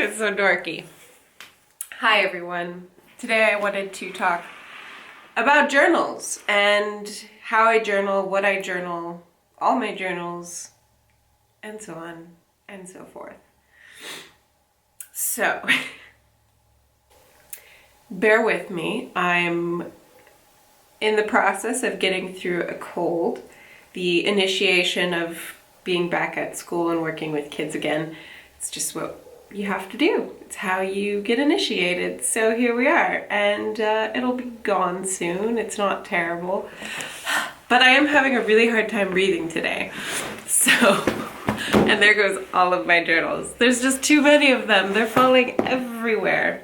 It's so dorky. Hi everyone. Today I wanted to talk about journals and how I journal, what I journal, all my journals, and so on and so forth. So, bear with me. I'm in the process of getting through a cold, the initiation of being back at school and working with kids again. It's just what you have to do. It's how you get initiated. So here we are, and it'll be gone soon. It's not terrible, but I am having a really hard time breathing today. So, and there goes all of my journals. There's just too many of them. They're falling everywhere.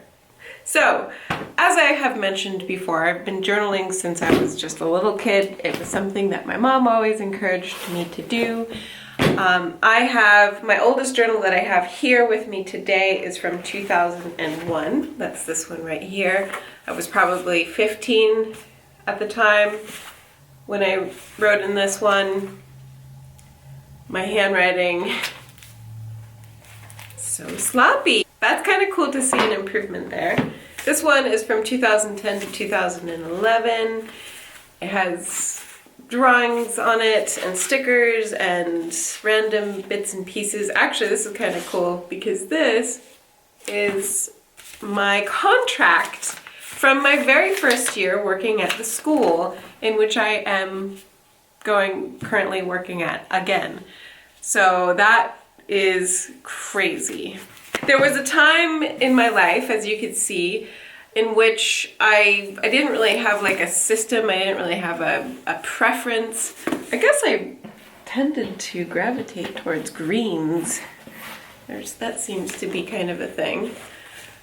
So, as I have mentioned before, I've been journaling since I was just a little kid. It was something that my mom always encouraged me to do. I have, my oldest journal that I have here with me today is from 2001. That's this one right here. I was probably 15 at the time when I wrote in this one. My handwriting, so sloppy. That's kind of cool to see an improvement there. This one is from 2010 to 2011. It has drawings on it and stickers and random bits and pieces. Actually, this is kind of cool because this is my contract from my very first year working at the school in which I am currently working at again. So that is crazy. There was a time in my life, as you could see, in which I didn't really have like a system. I didn't really have a preference. I guess I tended to gravitate towards greens. That seems to be kind of a thing.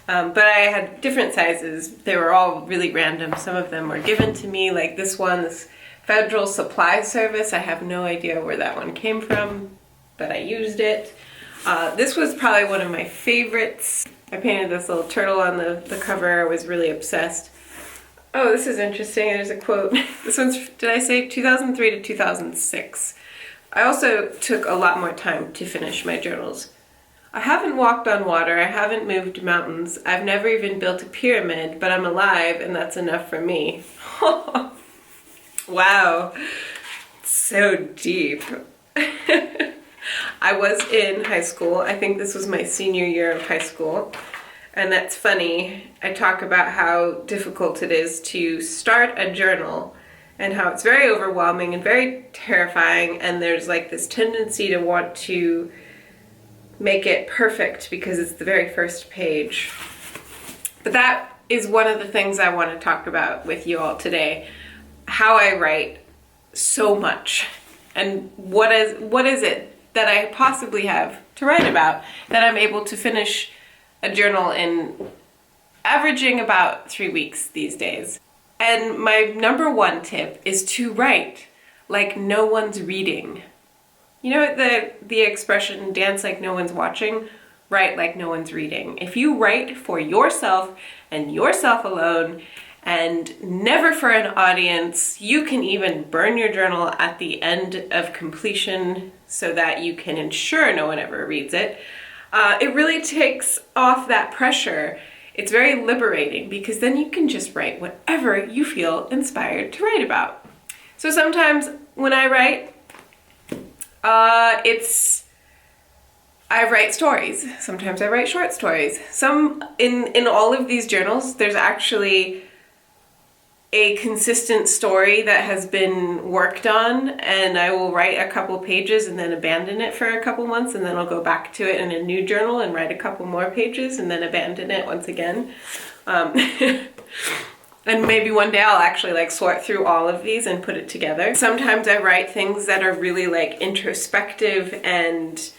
But I had different sizes. They were all really random. Some of them were given to me, like this one, this Federal Supply Service. I have no idea where that one came from, but I used it. This was probably one of my favorites. I painted this little turtle on the cover. I was really obsessed. Oh, this is interesting. There's a quote. This one's, did I say 2003 to 2006? I also took a lot more time to finish my journals. I haven't walked on water. I haven't moved mountains. I've never even built a pyramid, but I'm alive and that's enough for me. Wow. So deep. I was in high school. I think this was my senior year of high school. And that's funny. I talk about how difficult it is to start a journal and how it's very overwhelming and very terrifying. And there's like this tendency to want to make it perfect because it's the very first page. But that is one of the things I want to talk about with you all today. How I write so much and what is it that I possibly have to write about that I'm able to finish a journal in averaging about 3 weeks these days. And my number one tip is to write like no one's reading. You know the expression, dance like no one's watching? Write like no one's reading. If you write for yourself and yourself alone and never for an audience, you can even burn your journal at the end of completion so that you can ensure no one ever reads it. It really takes off that pressure. It's very liberating because then you can just write whatever you feel inspired to write about. So sometimes when I write, I write stories. Sometimes I write short stories. In all of these journals, there's actually a consistent story that has been worked on, and I will write a couple pages and then abandon it for a couple months, and then I'll go back to it in a new journal and write a couple more pages and then abandon it once again. And maybe one day I'll actually like sort through all of these and put it together. Sometimes I write things that are really like introspective and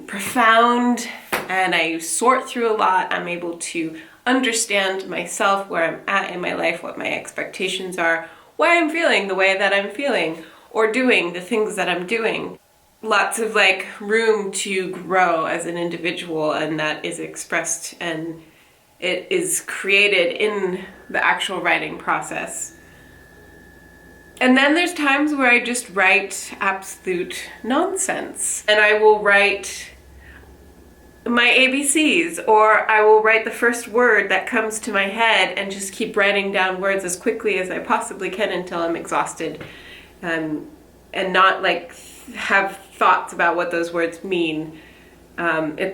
profound, and I sort through a lot. I'm able to understand myself, where I'm at in my life, what my expectations are, why I'm feeling the way that I'm feeling, or doing the things that I'm doing. Lots of like room to grow as an individual, and that is expressed and it is created in the actual writing process. And then there's times where I just write absolute nonsense. And I will write my ABCs, or I will write the first word that comes to my head and just keep writing down words as quickly as I possibly can until I'm exhausted, and not like have thoughts about what those words mean,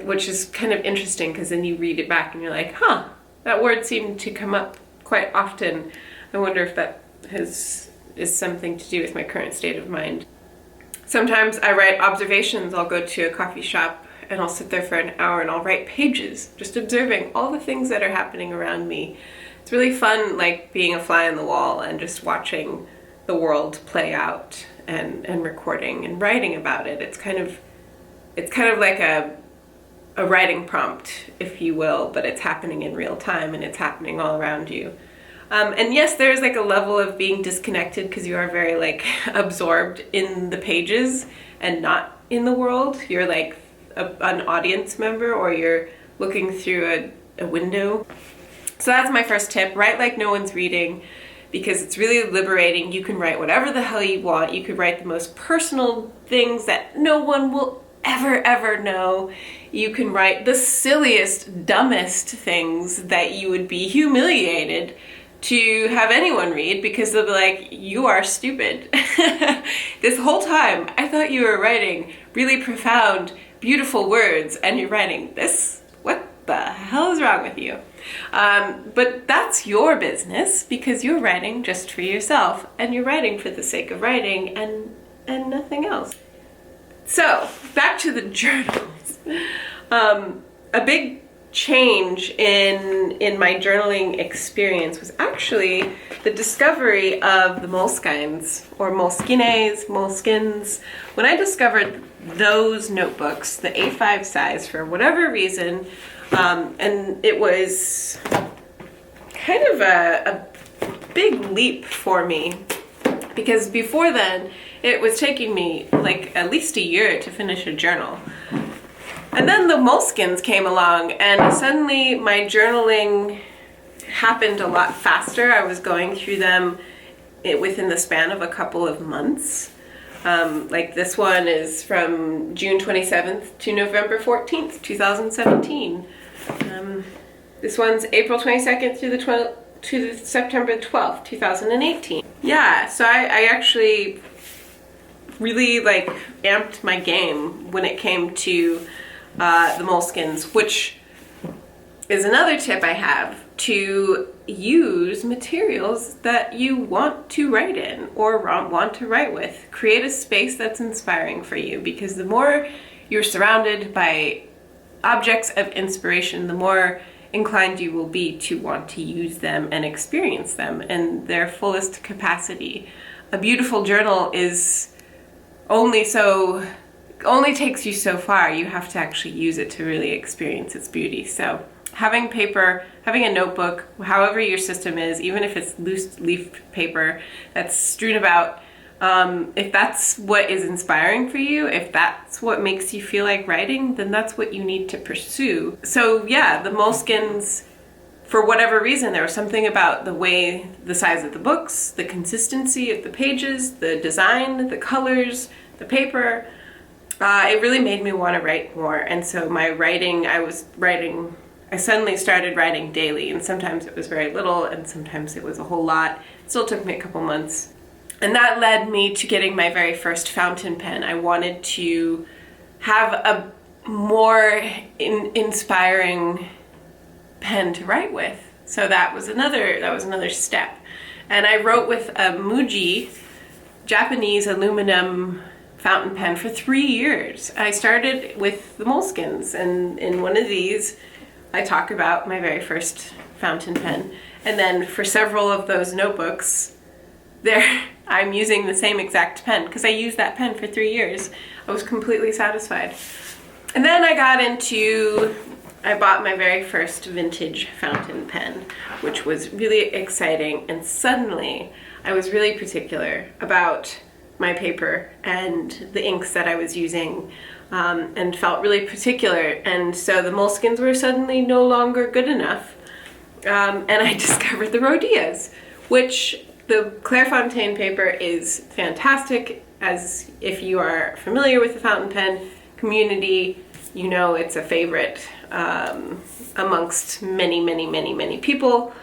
which is kind of interesting because then you read it back and you're like, huh, that word seemed to come up quite often. I wonder if that is something to do with my current state of mind. Sometimes I write observations. I'll go to a coffee shop and I'll sit there for an hour and I'll write pages, just observing all the things that are happening around me. It's really fun, like being a fly on the wall and just watching the world play out and recording and writing about it. It's kind of like a writing prompt, if you will, but it's happening in real time and it's happening all around you. And yes, there's like a level of being disconnected because you are very like absorbed in the pages and not in the world. You're like an audience member, or you're looking through a window. So that's my first tip. Write like no one's reading, because it's really liberating. You can write whatever the hell you want. You could write the most personal things that no one will ever know. You can write the silliest, dumbest things that you would be humiliated to have anyone read, because they'll be like, you are stupid. This whole time I thought you were writing really profound, beautiful words, and you're writing this? What the hell is wrong with you? But that's your business, because you're writing just for yourself, and you're writing for the sake of writing and nothing else. So back to the journals. A big change in my journaling experience was actually the discovery of the Moleskines, or Moleskines. When I discovered those notebooks, the A5 size, for whatever reason, and it was kind of a big leap for me, because before then it was taking me like at least a year to finish a journal. And then the Moleskines came along, and suddenly my journaling happened a lot faster. I was going through them within the span of a couple of months. Like this one is from June 27th to November 14th, 2017. This one's April 22nd to September 12th, 2018. Yeah, so I actually really like amped my game when it came to the Moleskines, which is another tip I have: to use materials that you want to write in or want to write with. Create a space that's inspiring for you, because the more you're surrounded by objects of inspiration, the more inclined you will be to want to use them and experience them in their fullest capacity. A beautiful journal is only takes you so far. You have to actually use it to really experience its beauty. So having paper, having a notebook, however your system is, even if it's loose leaf paper that's strewn about, if that's what is inspiring for you, if that's what makes you feel like writing, then that's what you need to pursue. So yeah, the Moleskines, for whatever reason, there was something about the size of the books, the consistency of the pages, the design, the colors, the paper. It really made me want to write more. And so I suddenly started writing daily, and sometimes it was very little and sometimes it was a whole lot. It still took me a couple months. And that led me to getting my very first fountain pen. I wanted to have a more inspiring pen to write with. So that was another step. And I wrote with a Muji Japanese aluminum fountain pen for 3 years. I started with the Moleskines, and in one of these I talk about my very first fountain pen. And then for several of those notebooks, I'm using the same exact pen, because I used that pen for 3 years. I was completely satisfied. And then I bought my very first vintage fountain pen, which was really exciting. And suddenly I was really particular about my paper and the inks that I was using, and felt really particular. And so the Moleskines were suddenly no longer good enough. And I discovered the Rhodeas, which the Clairefontaine paper is fantastic, as if you are familiar with the fountain pen community. you know it's a favorite amongst many, many, many, many people.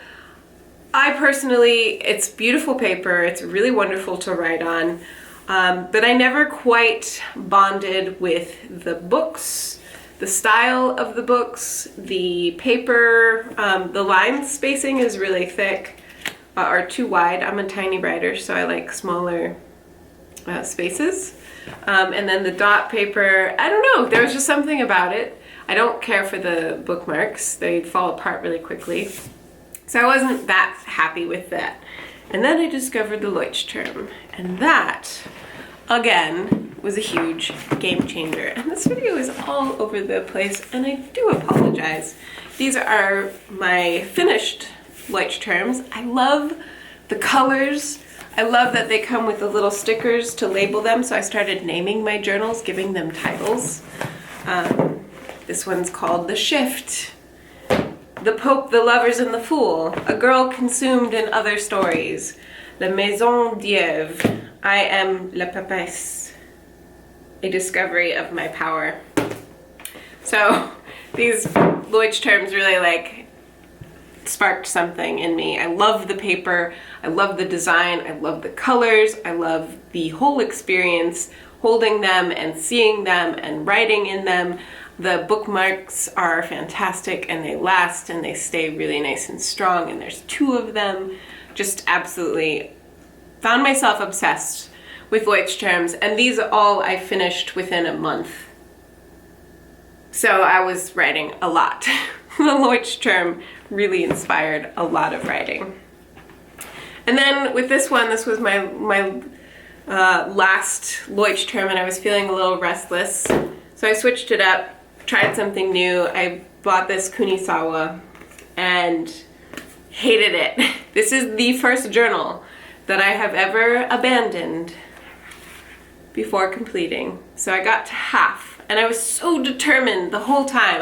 I personally, it's beautiful paper, it's really wonderful to write on, but I never quite bonded with the books, the style of the books, the paper, the line spacing is really thick or too wide. I'm a tiny writer, so I like smaller spaces. And then the dot paper, I don't know, there was just something about it. I don't care for the bookmarks, they fall apart really quickly. So I wasn't that happy with that. And then I discovered the Leuchtturm, and that, again, was a huge game changer. And this video is all over the place, and I do apologize. These are my finished Leuchtturms. I love the colors. I love that they come with the little stickers to label them, so I started naming my journals, giving them titles. This one's called The Shift, The Pope, the Lovers, and the Fool, A Girl Consumed in Other Stories, La Maison d'Ève, I Am la Papesse, A Discovery of My Power. So these Leuchtturms really like sparked something in me. I love the paper, I love the design, I love the colors, I love the whole experience, holding them and seeing them and writing in them. The bookmarks are fantastic and they last and they stay really nice and strong, and there's 2 of them. Just absolutely found myself obsessed with Leuchtturms, and these all I finished within a month. So I was writing a lot. The Leuchtturm really inspired a lot of writing. And then with this one, this was my last Leuchtturm, and I was feeling a little restless. So I switched it up, tried something new. I bought this Kunisawa and hated it. This is the first journal that I have ever abandoned before completing. So I got to half, and I was so determined the whole time.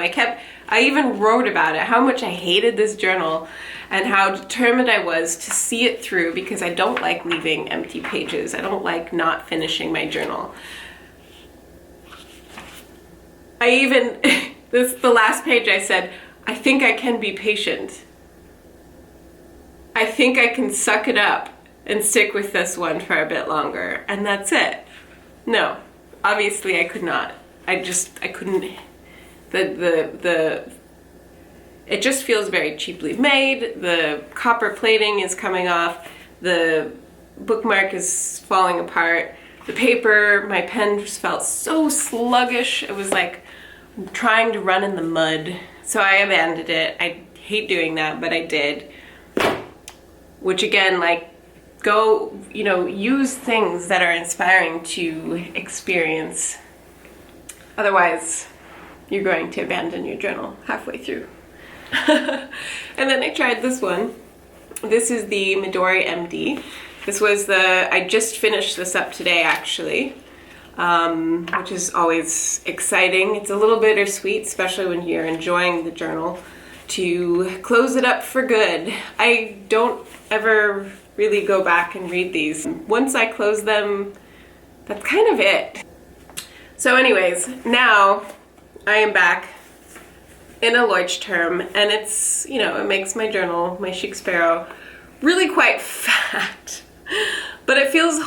I even wrote about it, how much I hated this journal and how determined I was to see it through, because I don't like leaving empty pages. I don't like not finishing my journal. I even, the last page I said, I think I can be patient. I think I can suck it up and stick with this one for a bit longer, and that's it. No, obviously I could not. I couldn't, it just feels very cheaply made. The copper plating is coming off. The bookmark is falling apart. The paper, my pen just felt so sluggish. It was like trying to run in the mud. So I abandoned it. I hate doing that, but I did. Which again, like, go, use things that are inspiring to experience. Otherwise, you're going to abandon your journal halfway through. And then I tried this one. This is the Midori MD. This was I just finished this up today actually, which is always exciting. It's a little bittersweet, especially when you're enjoying the journal, to close it up for good. I don't ever really go back and read these. Once I close them, that's kind of it. So anyways, now I am back in a Leuchtturm, and it's, it makes my journal, my Chic Sparrow, really quite fat. But it feels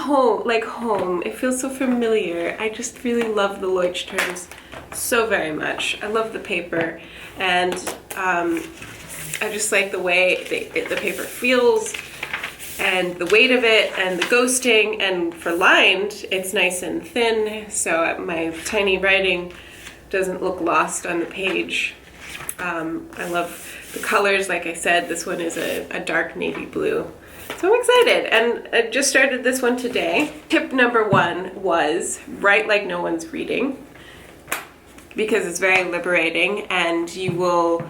like home. It feels so familiar. I just really love the Leuchtturms so very much. I love the paper, and I just like the way the paper feels, and the weight of it, and the ghosting, and for lined, it's nice and thin, so my tiny writing doesn't look lost on the page. I love the colors. Like I said, this one is a dark navy blue. So I'm excited, and I just started this one today. Tip number 1 was write like no one's reading, because it's very liberating, and you will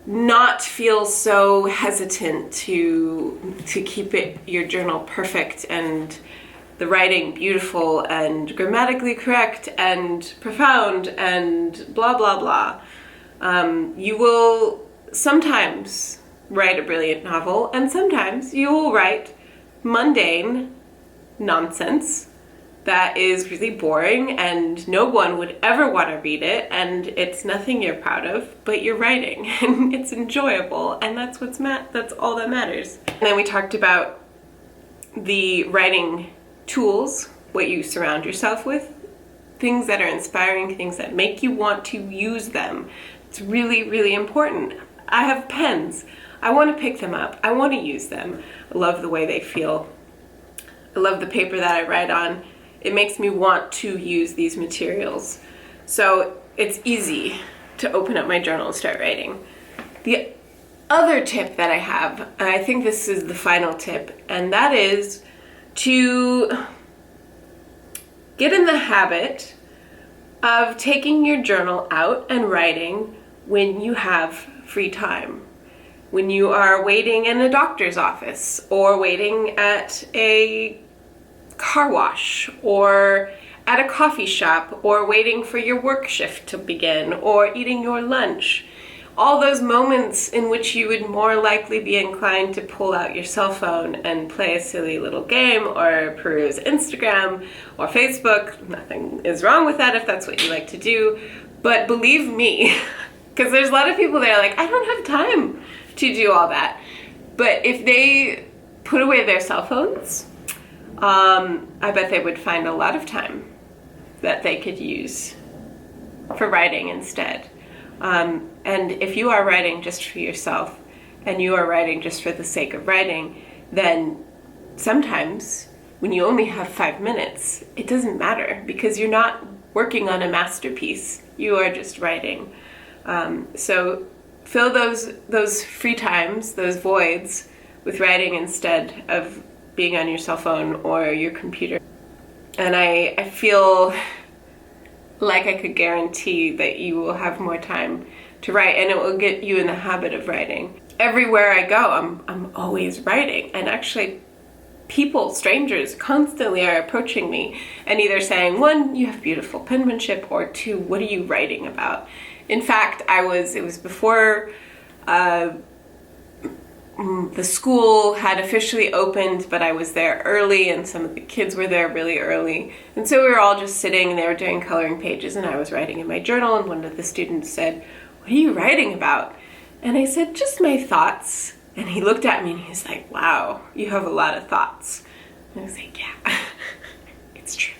not feel so hesitant to keep your journal perfect and the writing beautiful and grammatically correct and profound and blah blah blah. You will sometimes write a brilliant novel, and sometimes you will write mundane nonsense that is really boring and no one would ever want to read it, and it's nothing you're proud of, but you're writing and it's enjoyable, and that's that's all that matters. And then we talked about the writing tools, what you surround yourself with, things that are inspiring, things that make you want to use them. It's really, really important. I have pens. I want to pick them up. I want to use them. I love the way they feel. I love the paper that I write on. It makes me want to use these materials. So it's easy to open up my journal and start writing. The other tip that I have, and I think this is the final tip, and that is to get in the habit of taking your journal out and writing when you have free time. When you are waiting in a doctor's office, or waiting at a car wash, or at a coffee shop, or waiting for your work shift to begin, or eating your lunch. All those moments in which you would more likely be inclined to pull out your cell phone and play a silly little game, or peruse Instagram or Facebook. Nothing is wrong with that if that's what you like to do, but believe me, because there's a lot of people that are like, I don't have time to do all that. But if they put away their cell phones, I bet they would find a lot of time that they could use for writing instead. And if you are writing just for yourself, and you are writing just for the sake of writing, then sometimes when you only have 5 minutes, it doesn't matter, because you're not working on a masterpiece. You are just writing. So fill those free times, those voids, with writing instead of being on your cell phone or your computer. And I feel like I could guarantee that you will have more time to write, and it will get you in the habit of writing. Everywhere I go, I'm always writing, and actually people, strangers, constantly are approaching me and either saying, one, you have beautiful penmanship, or two, what are you writing about? In fact, it was before the school had officially opened, but I was there early, and some of the kids were there really early. And so we were all just sitting, and they were doing coloring pages, and I was writing in my journal, and one of the students said, what are you writing about? And I said, just my thoughts. And he looked at me and he's like, wow, you have a lot of thoughts. And I was like, yeah, it's true.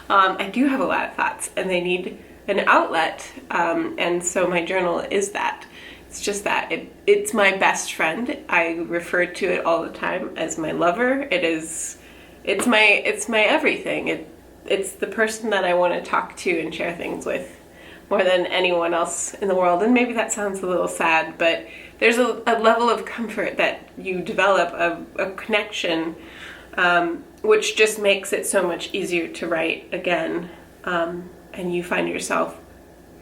I do have a lot of thoughts, and they need an outlet. And so my journal is that. It's just that. It's my best friend. I refer to it all the time as my lover. It's my everything. It's the person that I want to talk to and share things with more than anyone else in the world. And maybe that sounds a little sad, but there's a level of comfort that you develop, a connection, which just makes it so much easier to write again. And you find yourself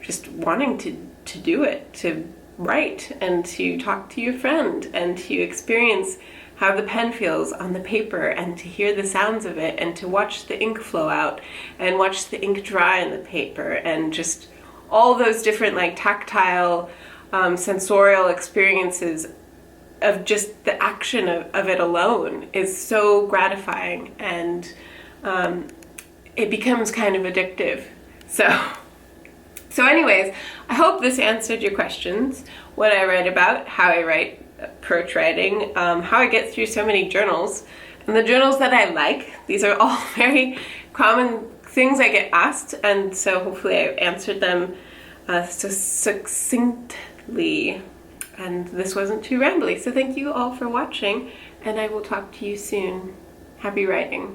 just wanting to do it, to write and to talk to your friend and to experience how the pen feels on the paper, and to hear the sounds of it, and to watch the ink flow out and watch the ink dry on the paper, and just all those different like tactile, sensorial experiences of just the action of it alone is so gratifying, and it becomes kind of addictive. So anyways, I hope this answered your questions. What I write about, how I write, approach writing, how I get through so many journals, and the journals that I like. These are all very common things I get asked, and so hopefully I've answered them so succinctly, and this wasn't too rambly. So thank you all for watching, and I will talk to you soon. Happy writing.